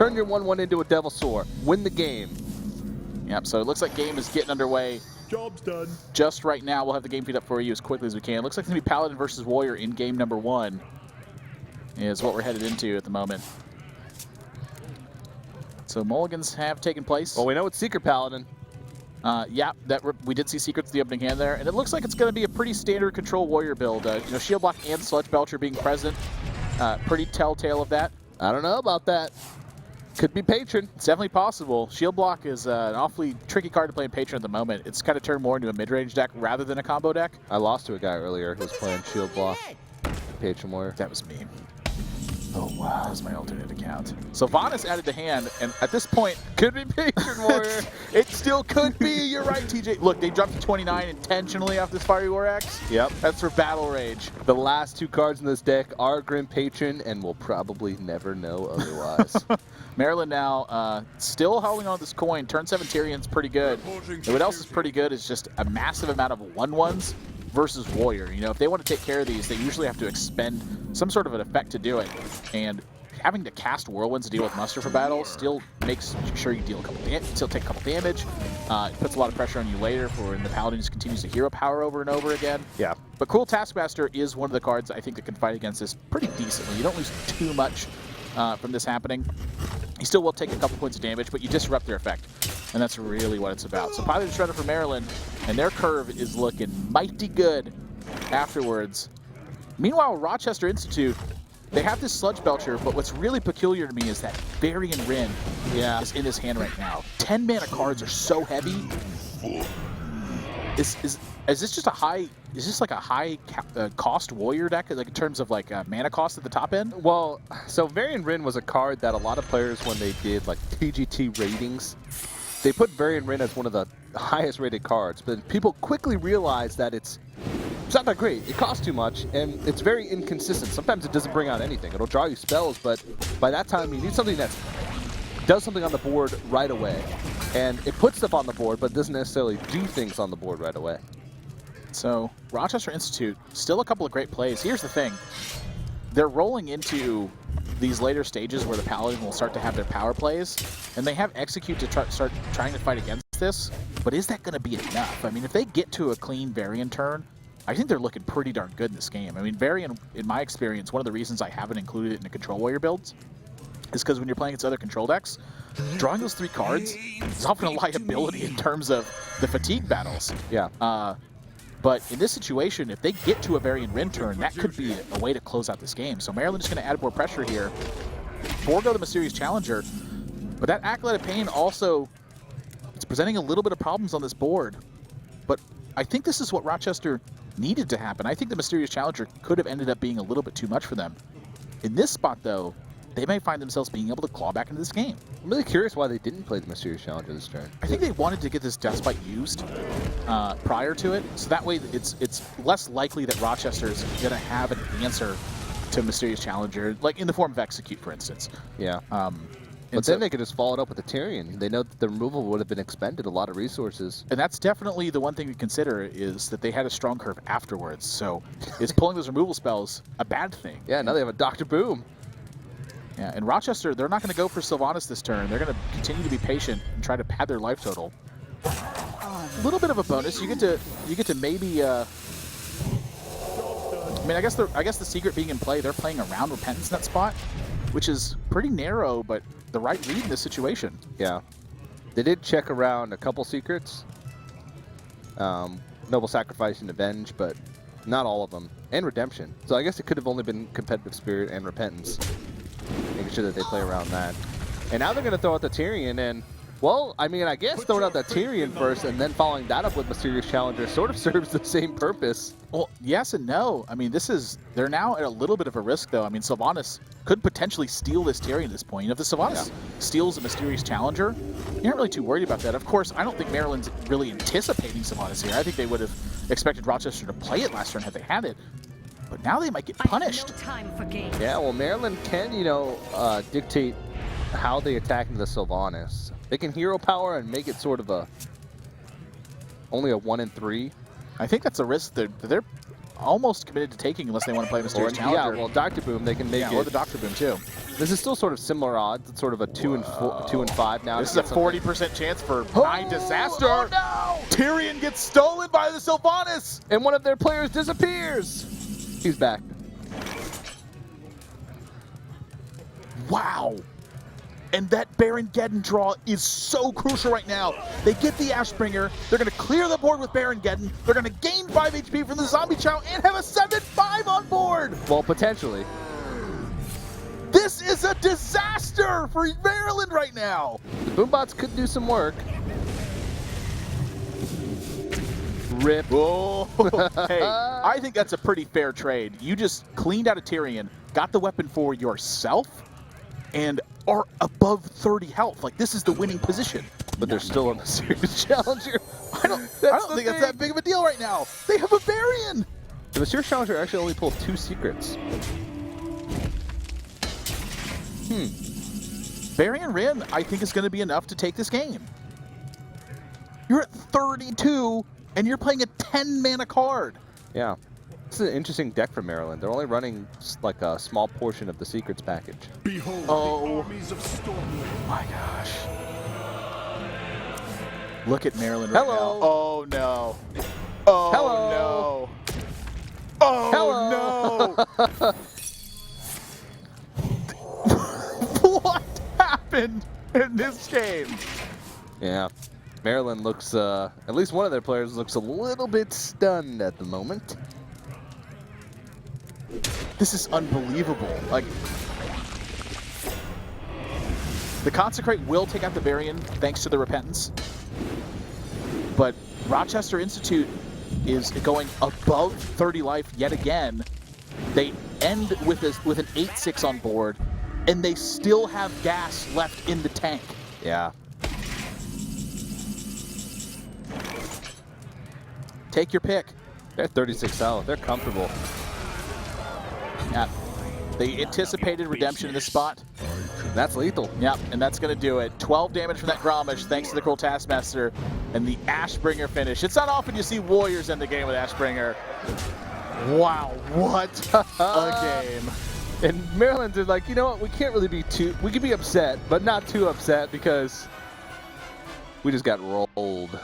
turn your 1/1 into a Devil Sword. Win the game. Yep, so it looks like game is getting underway. Job's done. Just right now, we'll have the game feed up for you as quickly as we can. It looks like it's going to be Paladin versus Warrior in game number 1 is what we're headed into at the moment. So mulligans have taken place. Well, we know it's Secret Paladin. Yeah, we did see secrets in the opening hand there, and it looks like it's going to be a pretty standard control warrior build. Shield block and Sludge Belcher being present, pretty telltale of that. I don't know about that. Could be Patron. It's definitely possible. Shield block is an awfully tricky card to play in Patron at the moment. It's kind of turned more into a mid-range deck rather than a combo deck. I lost to a guy earlier who was playing Shield block. Patron Warrior. That was me. Oh, wow. That was my alternate account. Sylvanas added to hand, and at this point, could be Patron Warrior. It still could be. You're right, TJ. Look, they dropped to 29 intentionally off this Fiery War Axe. Yep. That's for Battle Rage. The last 2 cards in this deck are Grim Patron, and we'll probably never know otherwise. Maryland now still holding on to this coin. Turn 7 Tyrion's pretty good. And what else is pretty good is just a massive amount of 1/1s versus Warrior. If they want to take care of these, they usually have to expend some sort of an effect to do it. And having to cast Whirlwinds to deal with Muster for battle still makes sure you deal still take a couple damage. It puts a lot of pressure on you later for when the Paladin just continues to hero power over and over again. Yeah. But Cruel Taskmaster is one of the cards I think that can fight against this pretty decently. You don't lose too much from this happening. You still will take a couple points of damage, but you disrupt their effect. And that's really what it's about. So Pilot Shredder for Maryland, and their curve is looking mighty good afterwards. Meanwhile, Rochester Institute, they have this Sludge Belcher, but what's really peculiar to me is that Varian Rin is in his hand right now. 10 mana cards are so heavy. Is this just a high? Is this like a high cost warrior deck, like in terms of like mana cost at the top end? Well, so Varian Rin was a card that a lot of players, when they did like TGT ratings, they put Varian Rin as one of the highest rated cards, but people quickly realized that it's not that great. It costs too much, and it's very inconsistent. Sometimes it doesn't bring out anything. It'll draw you spells, but by that time you need something that does something on the board right away. And it puts stuff on the board, but doesn't necessarily do things on the board right away. So Rochester Institute, still a couple of great plays. Here's the thing. They're rolling into these later stages where the Paladin will start to have their power plays, and they have Execute to start trying to fight against this, but is that going to be enough? I mean, if they get to a clean Varian turn, I think they're looking pretty darn good in this game. I mean, Varian, in my experience, one of the reasons I haven't included it in the Control Warrior builds is because when you're playing against other control decks, drawing those 3 cards is often a liability in terms of the fatigue battles. Yeah. But in this situation, if they get to a Varian Rin turn, that could be a way to close out this game. So Maryland is going to add more pressure here. Forego the Mysterious Challenger. But that Acolyte of Pain also, it's presenting a little bit of problems on this board. But I think this is what Rochester needed to happen. I think the Mysterious Challenger could have ended up being a little bit too much for them. In this spot, though, they may find themselves being able to claw back into this game. I'm really curious why they didn't play the Mysterious Challenger this turn. I think they wanted to get this Deathbite used prior to it, so that way it's less likely that Rochester is going to have an answer to Mysterious Challenger, like in the form of Execute, for instance. Yeah. But then they could just follow it up with the Tyrion. They know that the removal would have been expended a lot of resources. And that's definitely the one thing to consider, is that they had a strong curve afterwards. So is pulling those removal spells a bad thing? Yeah, now they have a Dr. Boom. Yeah, and Rochester, they're not going to go for Sylvanas this turn. They're going to continue to be patient and try to pad their life total. A little bit of a bonus. You get to maybe. I mean, I guess the secret being in play, they're playing around Repentance in that spot, which is pretty narrow, but the right read in this situation. Yeah, they did check around a couple secrets. Noble Sacrifice and Avenge, but not all of them, and Redemption. So I guess it could have only been Competitive Spirit and Repentance. Making sure that they play around that. And now they're going to throw out the Tyrion, and, well, I mean, I guess throwing out the Tyrion first and then following that up with Mysterious Challenger sort of serves the same purpose. Well, yes and no. I mean, they're now at a little bit of a risk, though. I mean, Sylvanas could potentially steal this Tyrion at this point. If the Sylvanas steals a Mysterious Challenger, you're not really too worried about that. Of course, I don't think Maryland's really anticipating Sylvanas here. I think they would have expected Rochester to play it last turn had they had it. But now they might get punished. No time for games. Yeah, well, Maryland can, dictate how they attack into the Sylvanas. They can hero power and make it sort of only a 1 in 3. I think that's a risk that they're almost committed to taking unless they want to play Mysterious Yeah, Challenger. well, Dr. Boom, they can make Yeah, it. or the Dr. Boom too. This is still sort of similar odds. It's sort of a 2 and 5 now. This is a 40% chance for Nine Disaster. Oh, no! Tyrion gets stolen by the Sylvanas. And one of their players disappears. He's back. Wow. And that Baron Geddon draw is so crucial right now. They get the Ashbringer. They're going to clear the board with Baron Geddon. They're going to gain 5 HP from the Zombie Chow and have a 7-5 on board. Well, potentially. This is a disaster for Maryland right now. The Boombots could do some work. Rip. Whoa. Hey, I think that's a pretty fair trade. You just cleaned out a Tyrion, got the weapon for yourself, and are above 30 health. Like, this is the winning position. But they're still on the Mysterious Challenger. I don't think that's that big of a deal right now. They have a Varian. The Mysterious Challenger actually only pulled 2 secrets. Varian Rin, I think, is going to be enough to take this game. You're at 32, and you're playing a 10-mana card. Yeah. This is an interesting deck for Maryland. They're only running like a small portion of the secrets package. Behold Oh. the armies of Stormwind. My gosh. Look at Maryland right Hello. now. Oh, no. Oh, Hello. no. Oh, Hello. no. What happened in this game? Yeah. Maryland looks, at least one of their players looks a little bit stunned at the moment. This is unbelievable. Like, the Consecrate will take out the Varian thanks to the Repentance, but Rochester Institute is going above 30 life yet again. They end with an 8-6 on board, and they still have gas left in the tank. Yeah. Take your pick. They're 36 health. They're comfortable. Yeah. They anticipated redemption in this spot. That's lethal. Yep, and that's going to do it. 12 damage from that Grommash, thanks to the Cruel Taskmaster, and the Ashbringer finish. It's not often you see Warriors end the game with Ashbringer. Wow, what a game. And Maryland's is like, you know what? We can't really be we can be upset, but not too upset because we just got rolled.